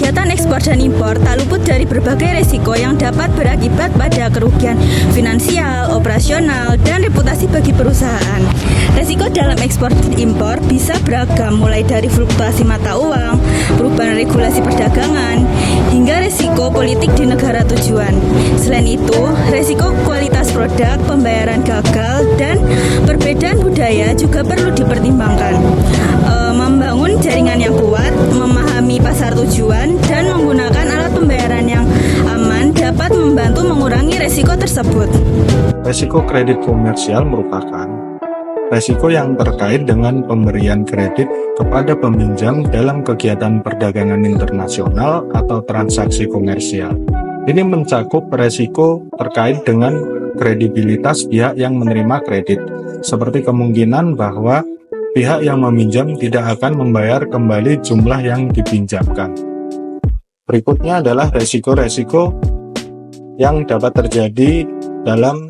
Kegiatan ekspor dan impor tak luput dari berbagai resiko yang dapat berakibat pada kerugian finansial, operasional, dan reputasi bagi perusahaan. Resiko dalam ekspor dan impor bisa beragam, mulai dari fluktuasi mata uang, perubahan regulasi perdagangan, hingga resiko politik di negara tujuan. Selain itu, resiko kualitas produk, pembayaran gagal, dan perbedaan budaya juga perlu dipertimbangkan. Membangun jaringan yang kuat, memahami pasar tujuan, dan menggunakan alat pembayaran yang aman dapat membantu mengurangi resiko tersebut. Resiko kredit komersial merupakan resiko yang terkait dengan pemberian kredit kepada peminjam dalam kegiatan perdagangan internasional atau transaksi komersial. Ini mencakup resiko terkait dengan kredibilitas pihak yang menerima kredit, seperti kemungkinan bahwa pihak yang meminjam tidak akan membayar kembali jumlah yang dipinjamkan. Berikutnya adalah resiko-resiko yang dapat terjadi dalam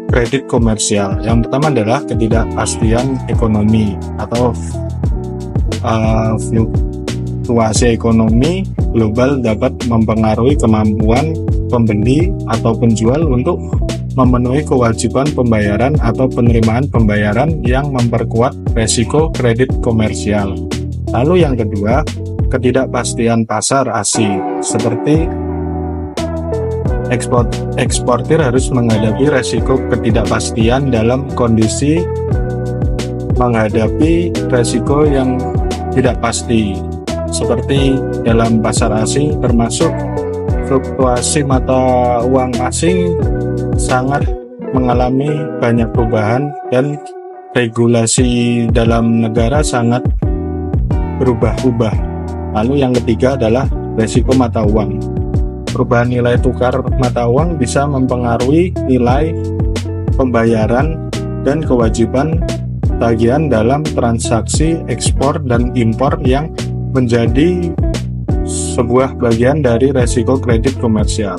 kredit komersial. Yang pertama adalah ketidakpastian ekonomi atau fluktuasi ekonomi global dapat mempengaruhi kemampuan pembeli atau penjual untuk memenuhi kewajiban pembayaran atau penerimaan pembayaran yang memperkuat resiko kredit komersial. Lalu yang kedua, ketidakpastian pasar asing, seperti eksportir harus menghadapi resiko ketidakpastian dalam kondisi menghadapi resiko yang tidak pasti, seperti dalam pasar asing termasuk fluktuasi mata uang asing sangat mengalami banyak perubahan dan regulasi dalam negara sangat berubah-ubah. Lalu yang ketiga adalah resiko mata uang. Perubahan nilai tukar mata uang bisa mempengaruhi nilai pembayaran dan kewajiban tagihan dalam transaksi ekspor dan impor yang menjadi sebuah bagian dari resiko kredit komersial.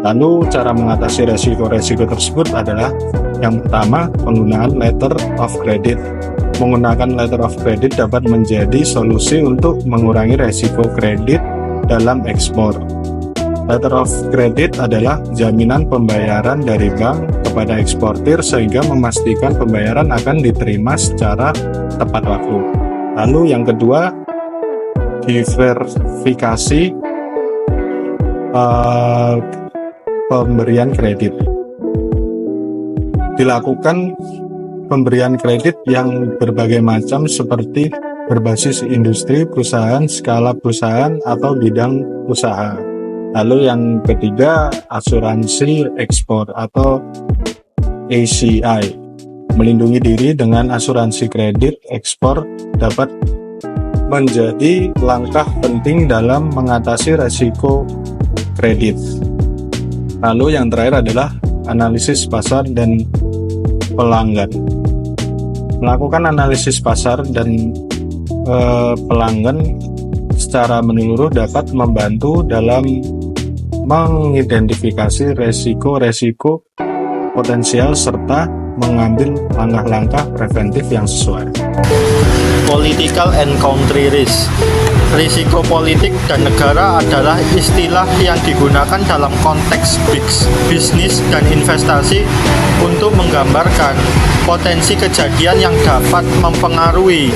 Lalu cara mengatasi resiko-resiko tersebut adalah yang pertama, penggunaan letter of credit. Menggunakan letter of credit dapat menjadi solusi untuk mengurangi resiko kredit dalam ekspor. Letter of credit adalah jaminan pembayaran dari bank kepada eksportir sehingga memastikan pembayaran akan diterima secara tepat waktu. Lalu yang kedua, diversifikasi pemberian kredit. Dilakukan pemberian kredit yang berbagai macam seperti berbasis industri, perusahaan, skala perusahaan, atau bidang usaha. Lalu yang ketiga, asuransi ekspor atau ACI. Melindungi diri dengan asuransi kredit ekspor dapat menjadi langkah penting dalam mengatasi resiko kredit. Lalu yang terakhir adalah analisis pasar dan pelanggan. Melakukan analisis pasar dan pelanggan secara menyeluruh dapat membantu dalam mengidentifikasi resiko-resiko potensial serta mengambil langkah-langkah preventif yang sesuai. Political and country risk. Risiko politik dan negara adalah istilah yang digunakan dalam konteks bisnis dan investasi untuk menggambarkan potensi kejadian yang dapat mempengaruhi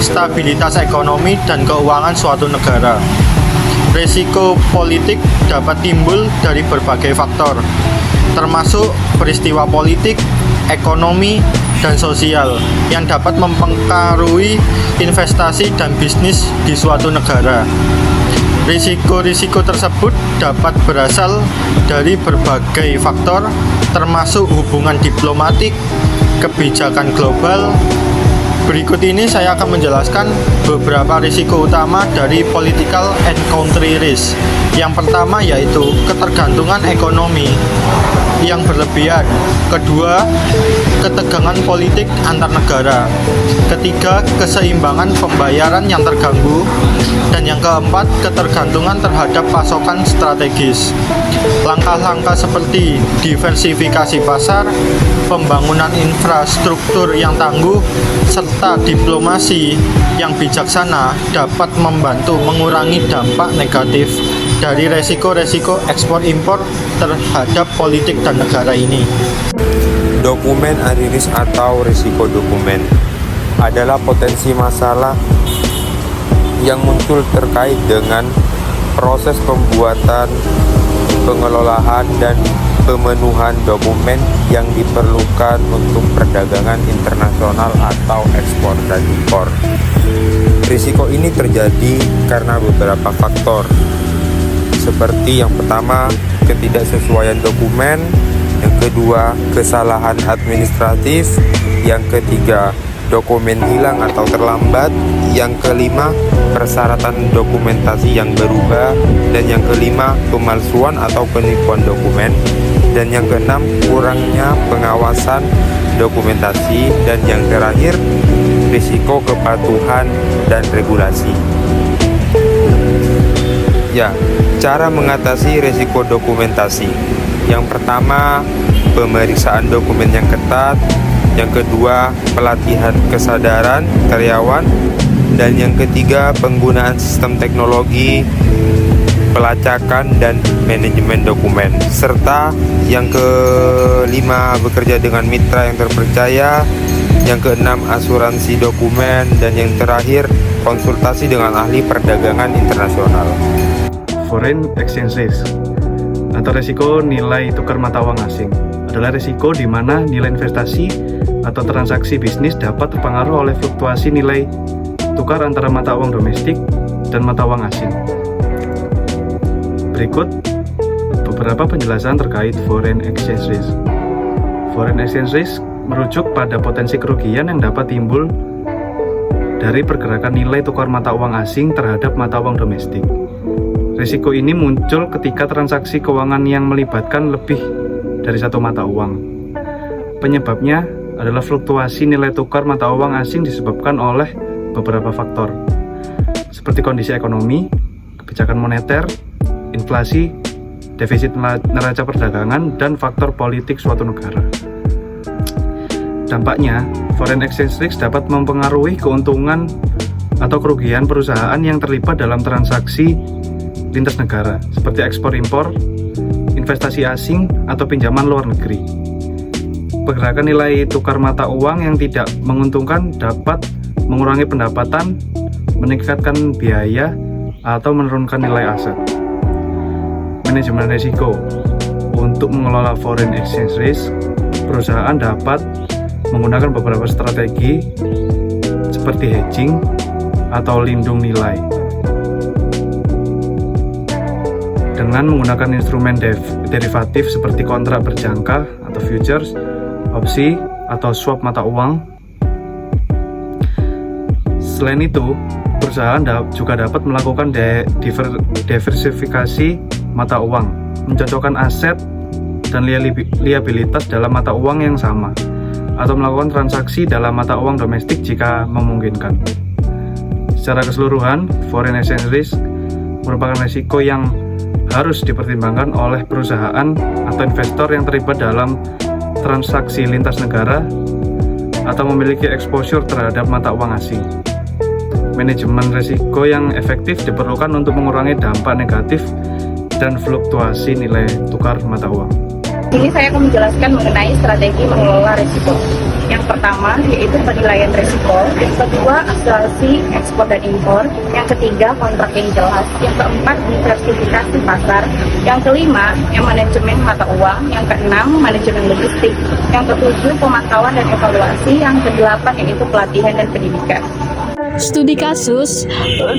stabilitas ekonomi dan keuangan suatu negara. Risiko politik dapat timbul dari berbagai faktor, termasuk peristiwa politik, ekonomi, dan sosial yang dapat mempengaruhi investasi dan bisnis di suatu negara. Risiko-risiko tersebut dapat berasal dari berbagai faktor, termasuk hubungan diplomatik, kebijakan global. Berikut ini saya akan menjelaskan beberapa risiko utama dari political and country risk. Yang pertama yaitu ketergantungan ekonomi yang berlebihan. Kedua, ketegangan politik antar negara. Ketiga, keseimbangan pembayaran yang terganggu. Dan yang keempat, ketergantungan terhadap pasokan strategis. Langkah-langkah seperti diversifikasi pasar, pembangunan infrastruktur yang tangguh, serta serta diplomasi yang bijaksana dapat membantu mengurangi dampak negatif dari resiko-resiko ekspor-impor terhadap politik dan negara ini. Dokumen high-risk atau risiko dokumen adalah potensi masalah yang muncul terkait dengan proses pembuatan, pengelolaan, dan pemenuhan dokumen yang diperlukan untuk perdagangan internasional atau ekspor dan impor. Risiko ini terjadi karena beberapa faktor, seperti yang pertama, ketidaksesuaian dokumen, yang kedua, kesalahan administratif, yang ketiga, dokumen hilang atau terlambat, yang kelima, persyaratan dokumentasi yang berubah, dan yang kelima, pemalsuan atau penipuan dokumen, dan yang keenam, kurangnya pengawasan dokumentasi, dan yang terakhir, risiko kepatuhan dan regulasi. Ya, cara mengatasi risiko dokumentasi. Yang pertama, pemeriksaan dokumen yang ketat. Yang kedua, pelatihan kesadaran karyawan. Dan yang ketiga, penggunaan sistem teknologi, pelacakan dan manajemen dokumen. Serta yang kelima, bekerja dengan mitra yang terpercaya. Yang keenam, asuransi dokumen. Dan yang terakhir, konsultasi dengan ahli perdagangan internasional. Foreign exchange risk atau risiko nilai tukar mata uang asing adalah risiko di mana nilai investasi atau transaksi bisnis dapat terpengaruh oleh fluktuasi nilai tukar antara mata uang domestik dan mata uang asing. Berikut beberapa penjelasan terkait foreign exchange risk. Foreign exchange risk merujuk pada potensi kerugian yang dapat timbul dari pergerakan nilai tukar mata uang asing terhadap mata uang domestik. Risiko ini muncul ketika transaksi keuangan yang melibatkan lebih dari satu mata uang. Penyebabnya adalah fluktuasi nilai tukar mata uang asing disebabkan oleh beberapa faktor, seperti kondisi ekonomi, kebijakan moneter, inflasi, defisit neraca perdagangan, dan faktor politik suatu negara. Dampaknya, foreign exchange risk dapat mempengaruhi keuntungan atau kerugian perusahaan yang terlibat dalam transaksi lintas negara, seperti ekspor-impor, investasi asing, atau pinjaman luar negeri. Pergerakan nilai tukar mata uang yang tidak menguntungkan dapat mengurangi pendapatan, meningkatkan biaya, atau menurunkan nilai aset. Manajemen risiko. Untuk mengelola foreign exchange risk, perusahaan dapat menggunakan beberapa strategi seperti hedging atau lindung nilai. Dengan menggunakan instrumen derivatif seperti kontrak berjangka atau futures, opsi, atau swap mata uang. Selain itu, perusahaan juga dapat melakukan diversifikasi mata uang, mencocokkan aset dan liabilitas dalam mata uang yang sama, atau melakukan transaksi dalam mata uang domestik jika memungkinkan. Secara keseluruhan, foreign exchange risk merupakan risiko yang harus dipertimbangkan oleh perusahaan atau investor yang terlibat dalam transaksi lintas negara atau memiliki exposure terhadap mata uang asing. Manajemen risiko yang efektif diperlukan untuk mengurangi dampak negatif dan fluktuasi nilai tukar mata uang. Ini saya akan menjelaskan mengenai strategi mengelola risiko. Yang pertama yaitu penilaian risiko, yang kedua asuransi ekspor dan impor, yang ketiga kontrak yang jelas, yang keempat diversifikasi pasar, yang kelima manajemen mata uang, yang keenam manajemen logistik, yang ketujuh pemantauan dan evaluasi, yang kedelapan yaitu pelatihan dan pendidikan. Studi kasus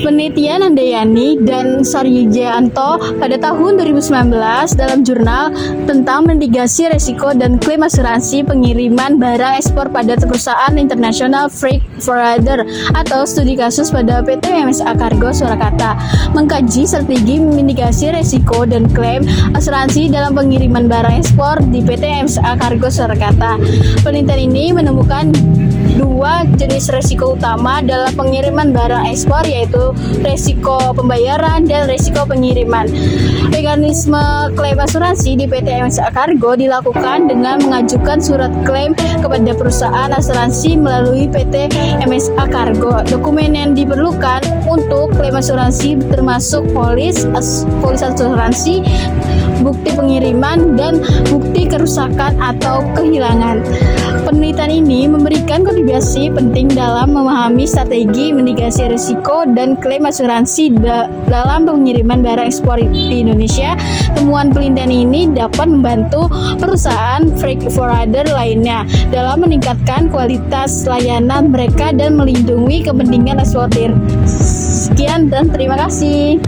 penelitian Andayani dan Saryijanto pada tahun 2019 dalam jurnal tentang mitigasi risiko dan klaim asuransi pengiriman barang ekspor pada perusahaan internasional freight forwarder atau studi kasus pada PT MSA Kargo Surakarta mengkaji strategi mitigasi risiko dan klaim asuransi dalam pengiriman barang ekspor di PT MSA Kargo Surakarta. Penelitian ini menemukan dua jenis resiko utama dalam pengiriman barang ekspor, yaitu resiko pembayaran dan resiko pengiriman. Mekanisme klaim asuransi di PT MSA Kargo dilakukan dengan mengajukan surat klaim kepada perusahaan asuransi melalui PT MSA Kargo. Dokumen yang diperlukan untuk klaim asuransi termasuk polis asuransi, bukti pengiriman, dan bukti kerusakan atau kehilangan. Penelitian ini memberikan kontribusi penting dalam memahami strategi mitigasi risiko dan klaim asuransi dalam pengiriman barang ekspor di Indonesia. Temuan penelitian ini dapat membantu perusahaan freight forwarder lainnya dalam meningkatkan kualitas layanan mereka dan melindungi kepentingan eksportir. Sekian dan terima kasih.